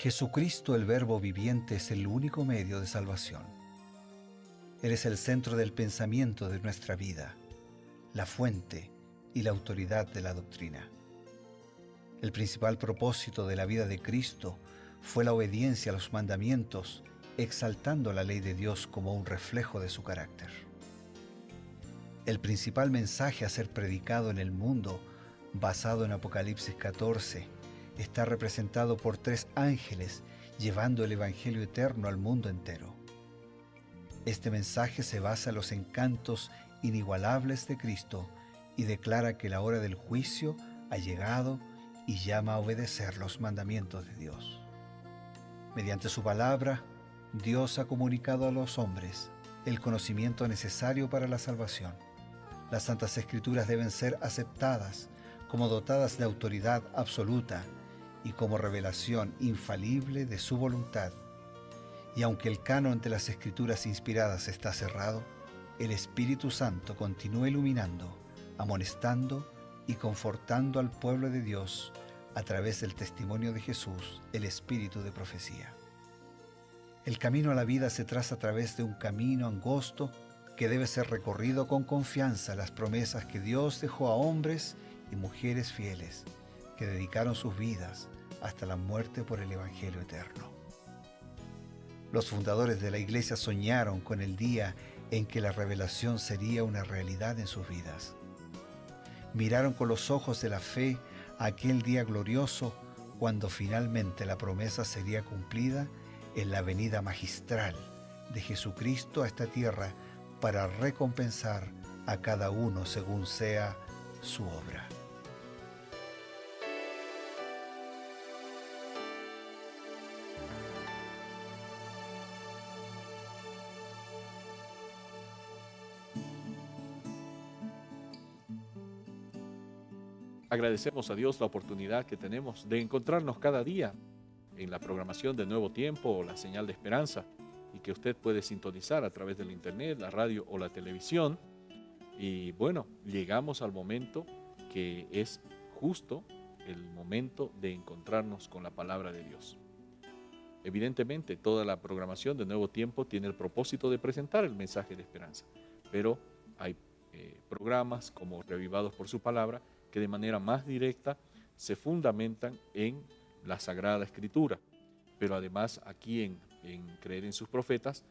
Jesucristo, el Verbo viviente, es el único medio de salvación. Él es el centro del pensamiento de nuestra vida, la fuente y la autoridad de la doctrina. El principal propósito de la vida de Cristo fue la obediencia a los mandamientos, exaltando la ley de Dios como un reflejo de su carácter. El principal mensaje a ser predicado en el mundo, basado en Apocalipsis 14, está representado por 3 ángeles llevando el Evangelio eterno al mundo entero. Este mensaje se basa en los encantos inigualables de Cristo y declara que la hora del juicio ha llegado y llama a obedecer los mandamientos de Dios. Mediante su palabra, Dios ha comunicado a los hombres el conocimiento necesario para la salvación. Las Santas Escrituras deben ser aceptadas como dotadas de autoridad absoluta y como revelación infalible de su voluntad. Y aunque el canon de las Escrituras inspiradas está cerrado, el Espíritu Santo continúa iluminando, amonestando y confortando al pueblo de Dios a través del testimonio de Jesús, el Espíritu de profecía. El camino a la vida se traza a través de un camino angosto que debe ser recorrido con confianza a las promesas que Dios dejó a hombres y mujeres fieles que dedicaron sus vidas hasta la muerte por el Evangelio eterno. Los fundadores de la Iglesia soñaron con el día en que la revelación sería una realidad en sus vidas. Miraron con los ojos de la fe a aquel día glorioso cuando finalmente la promesa sería cumplida en la venida magistral de Jesucristo a esta tierra para recompensar a cada uno según sea su obra. Agradecemos a Dios la oportunidad que tenemos de encontrarnos cada día en la programación de Nuevo Tiempo o la Señal de Esperanza, y que usted puede sintonizar a través del internet, la radio o la televisión. Y bueno, llegamos al momento que es justo el momento de encontrarnos con la palabra de Dios. Evidentemente, toda la programación de Nuevo Tiempo tiene el propósito de presentar el mensaje de esperanza, pero hay programas como Reavivados por su Palabra que de manera más directa se fundamentan en la Sagrada Escritura. Pero además aquí en Creer en sus Profetas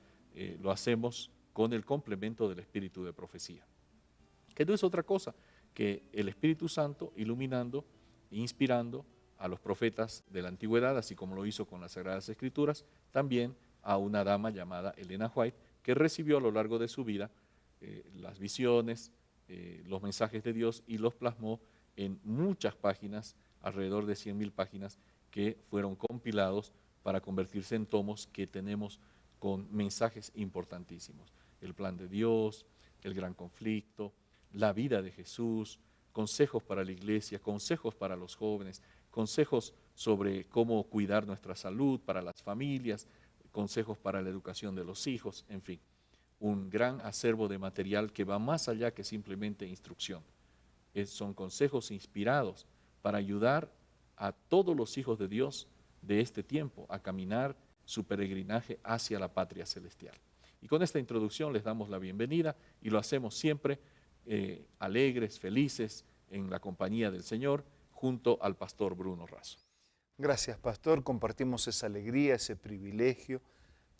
lo hacemos con el complemento del Espíritu de Profecía, que no es otra cosa que el Espíritu Santo iluminando, inspirando a los profetas de la antigüedad, así como lo hizo con las Sagradas Escrituras, también a una dama llamada Elena White, que recibió a lo largo de su vida las visiones, los mensajes de Dios, y los plasmó en muchas páginas, alrededor de 100.000 páginas, que fueron compilados para convertirse en tomos que tenemos con mensajes importantísimos. El plan de Dios, el gran conflicto, la vida de Jesús, consejos para la iglesia, consejos para los jóvenes, consejos sobre cómo cuidar nuestra salud para las familias, consejos para la educación de los hijos, en fin, un gran acervo de material que va más allá que simplemente instrucción. Son consejos inspirados para ayudar a todos los hijos de Dios de este tiempo a caminar su peregrinaje hacia la patria celestial. Y con esta introducción les damos la bienvenida, y lo hacemos siempre alegres, felices, en la compañía del Señor, junto al pastor Bruno Razo. Gracias, pastor. Compartimos esa alegría, ese privilegio,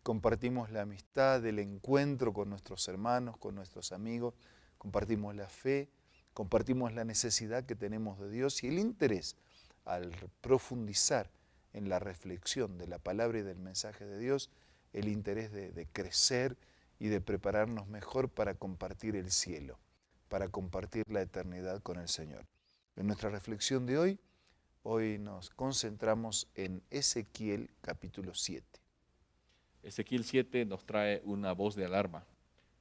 compartimos la amistad, el encuentro con nuestros hermanos, con nuestros amigos, compartimos la fe, compartimos la necesidad que tenemos de Dios y el interés al profundizar en la reflexión de la palabra y del mensaje de Dios, el interés de crecer y de prepararnos mejor para compartir el cielo, para compartir la eternidad con el Señor. En nuestra reflexión de hoy nos concentramos en Ezequiel capítulo 7. Ezequiel 7 nos trae una voz de alarma.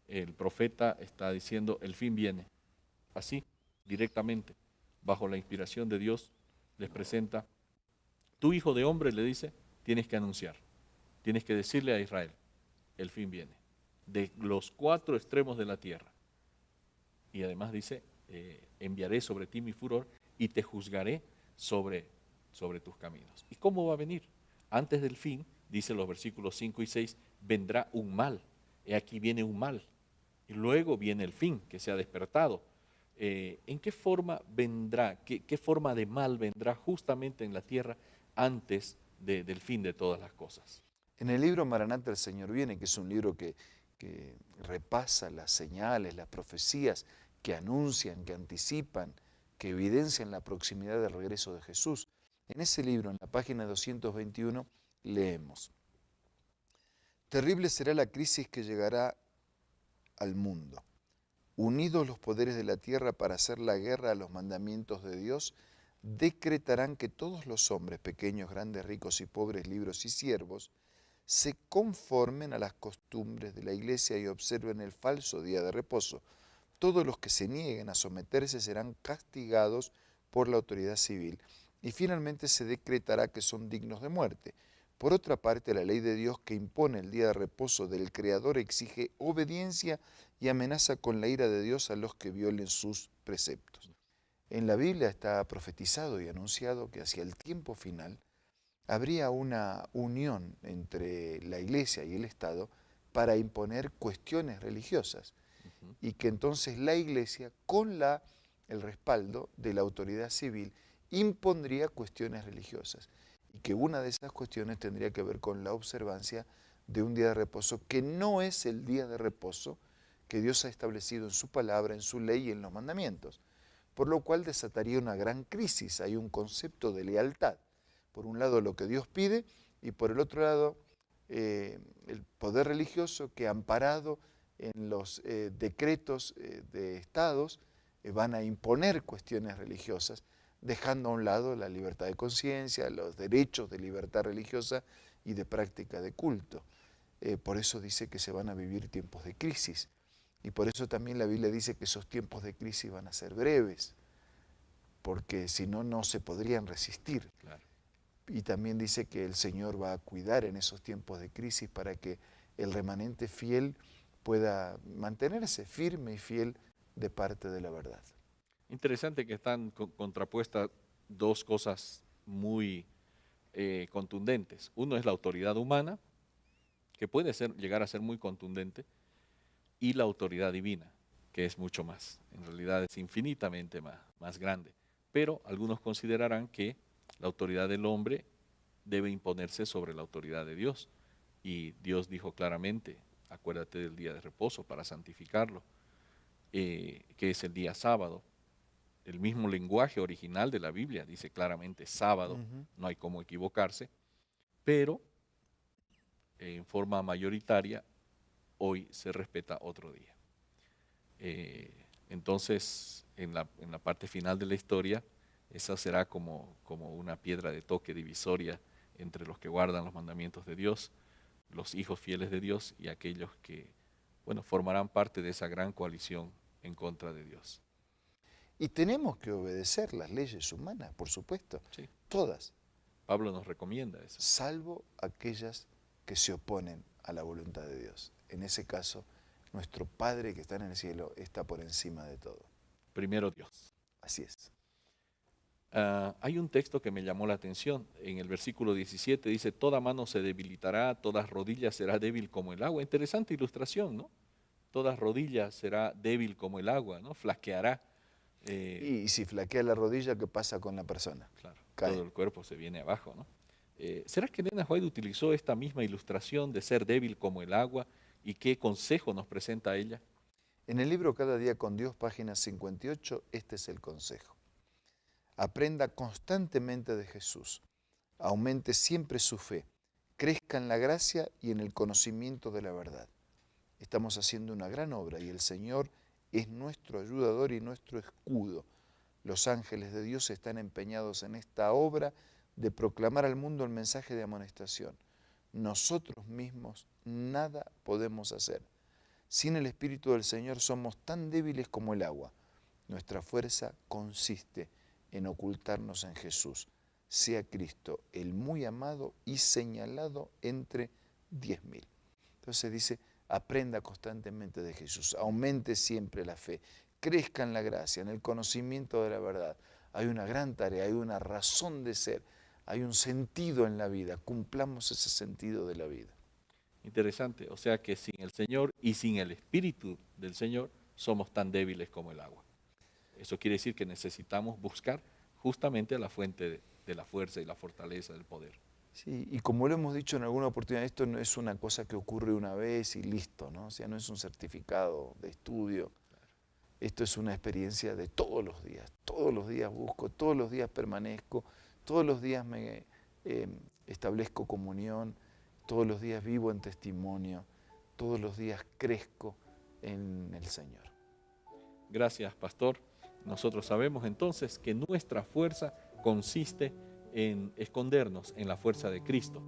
El profeta está diciendo, el fin viene. Así, directamente, bajo la inspiración de Dios, les presenta, tu hijo de hombre, le dice, tienes que anunciar, tienes que decirle a Israel, el fin viene, de los 4 extremos de la tierra. Y además dice, enviaré sobre ti mi furor y te juzgaré sobre tus caminos. ¿Y cómo va a venir? Antes del fin, dicen los versículos 5 y 6, vendrá un mal. He aquí viene un mal. Y luego viene el fin, que se ha despertado. ¿En qué forma vendrá? ¿Qué forma de mal vendrá justamente en la tierra antes del fin de todas las cosas? En el libro Maranata el Señor viene, que es un libro que repasa las señales, las profecías que anuncian, que anticipan, que evidencian la proximidad del regreso de Jesús. En ese libro, en la página 221, leemos: terrible será la crisis que llegará al mundo. Unidos los poderes de la tierra para hacer la guerra a los mandamientos de Dios, decretarán que todos los hombres, pequeños, grandes, ricos y pobres, libres y siervos, se conformen a las costumbres de la Iglesia y observen el falso día de reposo. Todos los que se nieguen a someterse serán castigados por la autoridad civil y finalmente se decretará que son dignos de muerte. Por otra parte, la ley de Dios que impone el día de reposo del Creador exige obediencia y amenaza con la ira de Dios a los que violen sus preceptos. En la Biblia está profetizado y anunciado que hacia el tiempo final habría una unión entre la Iglesia y el Estado para imponer cuestiones religiosas y que entonces la Iglesia, con el respaldo de la autoridad civil, impondría cuestiones religiosas y que una de esas cuestiones tendría que ver con la observancia de un día de reposo que no es el día de reposo que Dios ha establecido en su palabra, en su ley y en los mandamientos, por lo cual desataría una gran crisis. Hay un concepto de lealtad. Por un lado lo que Dios pide y por el otro lado el poder religioso que amparado en los decretos de estados van a imponer cuestiones religiosas, dejando a un lado la libertad de conciencia, los derechos de libertad religiosa y de práctica de culto. Por eso dice que se van a vivir tiempos de crisis y por eso también la Biblia dice que esos tiempos de crisis van a ser breves, porque si no, no se podrían resistir. Claro. Y también dice que el Señor va a cuidar en esos tiempos de crisis para que el remanente fiel pueda mantenerse firme y fiel de parte de la verdad. Interesante que están contrapuestas dos cosas muy contundentes. Uno es la autoridad humana, que puede llegar a ser muy contundente, y la autoridad divina, que es mucho más, en realidad es infinitamente más grande. Pero algunos considerarán que la autoridad del hombre debe imponerse sobre la autoridad de Dios. Y Dios dijo claramente, acuérdate del día de reposo para santificarlo, que es el día sábado. El mismo lenguaje original de la Biblia dice claramente sábado, no hay cómo equivocarse, pero en forma mayoritaria hoy se respeta otro día. Entonces, en la parte final de la historia, esa será como una piedra de toque divisoria entre los que guardan los mandamientos de Dios, los hijos fieles de Dios y aquellos que, formarán parte de esa gran coalición en contra de Dios. Y tenemos que obedecer las leyes humanas, por supuesto, Sí. Todas. Pablo nos recomienda eso. Salvo aquellas que se oponen a la voluntad de Dios. En ese caso, nuestro Padre que está en el cielo está por encima de todo. Primero Dios. Así es. Hay un texto que me llamó la atención. En el versículo 17 dice, toda mano se debilitará, toda rodilla será débil como el agua. Interesante ilustración, ¿no? Toda rodilla será débil como el agua, ¿no? Flaqueará. Y si flaquea la rodilla, ¿qué pasa con la persona? Claro, Cae. todo el cuerpo se viene abajo, ¿no? ¿Será que Elena White utilizó esta misma ilustración de ser débil como el agua y qué consejo nos presenta ella? En el libro Cada día con Dios, página 58, este es el consejo. Aprenda constantemente de Jesús, aumente siempre su fe, crezca en la gracia y en el conocimiento de la verdad. Estamos haciendo una gran obra y el Señor es nuestro ayudador y nuestro escudo. Los ángeles de Dios están empeñados en esta obra de proclamar al mundo el mensaje de amonestación. Nosotros mismos nada podemos hacer. Sin el Espíritu del Señor somos tan débiles como el agua. Nuestra fuerza consiste en ocultarnos en Jesús, sea Cristo el muy amado y señalado entre 10.000. Entonces dice, aprenda constantemente de Jesús, aumente siempre la fe, crezca en la gracia, en el conocimiento de la verdad. Hay una gran tarea, hay una razón de ser, hay un sentido en la vida, cumplamos ese sentido de la vida. Interesante, o sea que sin el Señor y sin el Espíritu del Señor somos tan débiles como el agua. Eso quiere decir que necesitamos buscar justamente la fuente de la fuerza y la fortaleza del poder. Sí, y como lo hemos dicho en alguna oportunidad, esto no es una cosa que ocurre una vez y listo, ¿no? O sea, no es un certificado de estudio. Esto es una experiencia de todos los días busco, todos los días permanezco, todos los días me establezco comunión, todos los días vivo en testimonio, todos los días crezco en el Señor. Gracias, pastor. Nosotros sabemos entonces que nuestra fuerza consiste en escondernos en la fuerza de Cristo.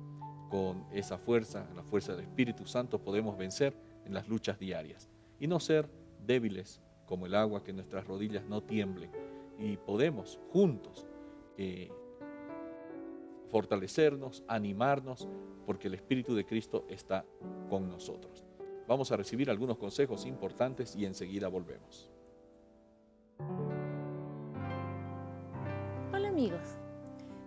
Con esa fuerza, la fuerza del Espíritu Santo, podemos vencer en las luchas diarias y no ser débiles como el agua, que nuestras rodillas no tiemblen, y podemos juntos fortalecernos, animarnos, porque el Espíritu de Cristo está con nosotros. Vamos a recibir algunos consejos importantes y enseguida volvemos. Hola amigos,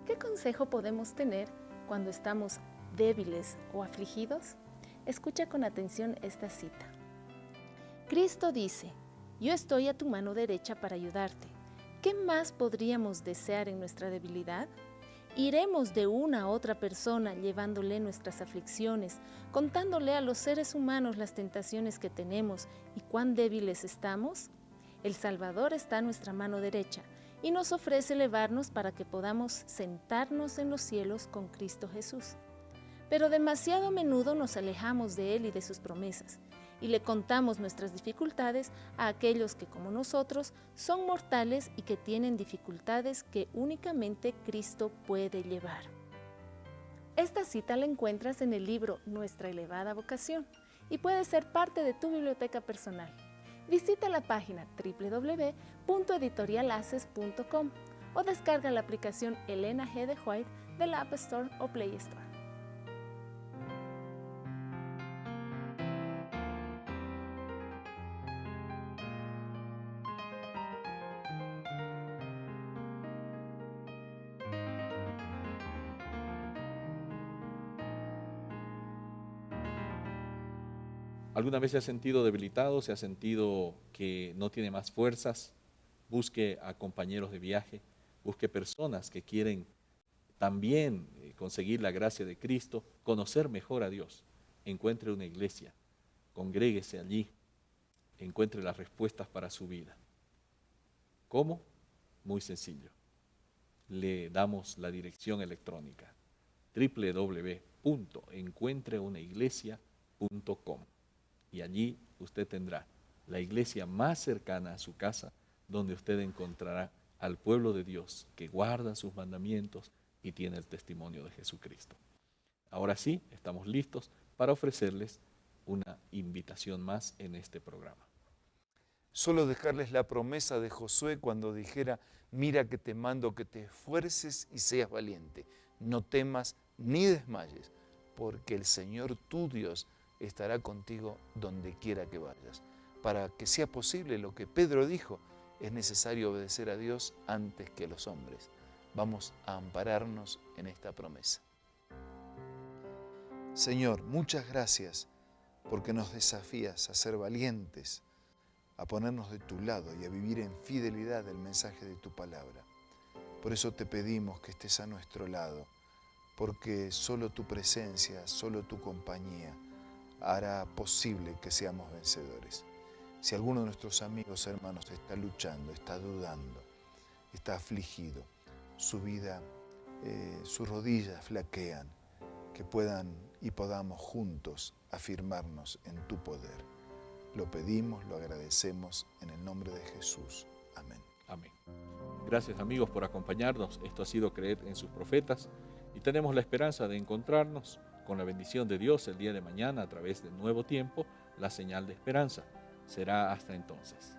¿qué consejo podemos tener cuando estamos débiles o afligidos? Escucha con atención esta cita. Cristo dice: yo estoy a tu mano derecha para ayudarte. ¿Qué más podríamos desear en nuestra debilidad? ¿Iremos de una a otra persona llevándole nuestras aflicciones, contándole a los seres humanos las tentaciones que tenemos y cuán débiles estamos? El Salvador está a nuestra mano derecha y nos ofrece elevarnos para que podamos sentarnos en los cielos con Cristo Jesús. Pero demasiado a menudo nos alejamos de Él y de sus promesas, y le contamos nuestras dificultades a aquellos que, como nosotros, son mortales y que tienen dificultades que únicamente Cristo puede llevar. Esta cita la encuentras en el libro Nuestra elevada vocación y puede ser parte de tu biblioteca personal. Visita la página www.editorialaces.com o descarga la aplicación Elena G. de White de la App Store o Play Store. ¿Alguna vez se ha sentido debilitado, se ha sentido que no tiene más fuerzas? Busque a compañeros de viaje, busque personas que quieren también conseguir la gracia de Cristo, conocer mejor a Dios. Encuentre una iglesia, congréguese allí, encuentre las respuestas para su vida. ¿Cómo? Muy sencillo. Le damos la dirección electrónica: www.encuentreunaiglesia.com. Y allí usted tendrá la iglesia más cercana a su casa, donde usted encontrará al pueblo de Dios que guarda sus mandamientos y tiene el testimonio de Jesucristo. Ahora sí, estamos listos para ofrecerles una invitación más en este programa. Solo dejarles la promesa de Josué cuando dijera: mira que te mando que te esfuerces y seas valiente, no temas ni desmayes, porque el Señor tu Dios estará contigo donde quiera que vayas. Para que sea posible lo que Pedro dijo, es necesario obedecer a Dios antes que a los hombres. Vamos a ampararnos en esta promesa. Señor, muchas gracias porque nos desafías a ser valientes, a ponernos de tu lado y a vivir en fidelidad el mensaje de tu palabra. Por eso te pedimos que estés a nuestro lado, porque solo tu presencia, solo tu compañía hará posible que seamos vencedores. Si alguno de nuestros amigos, hermanos, está luchando, está dudando, está afligido, su vida, sus rodillas flaquean, que puedan y podamos juntos afirmarnos en tu poder. Lo pedimos, lo agradecemos en el nombre de Jesús. Amén. Amén. Gracias amigos por acompañarnos. Esto ha sido Creer en sus Profetas y tenemos la esperanza de encontrarnos con la bendición de Dios el día de mañana a través de Nuevo Tiempo, la señal de esperanza. Será hasta entonces.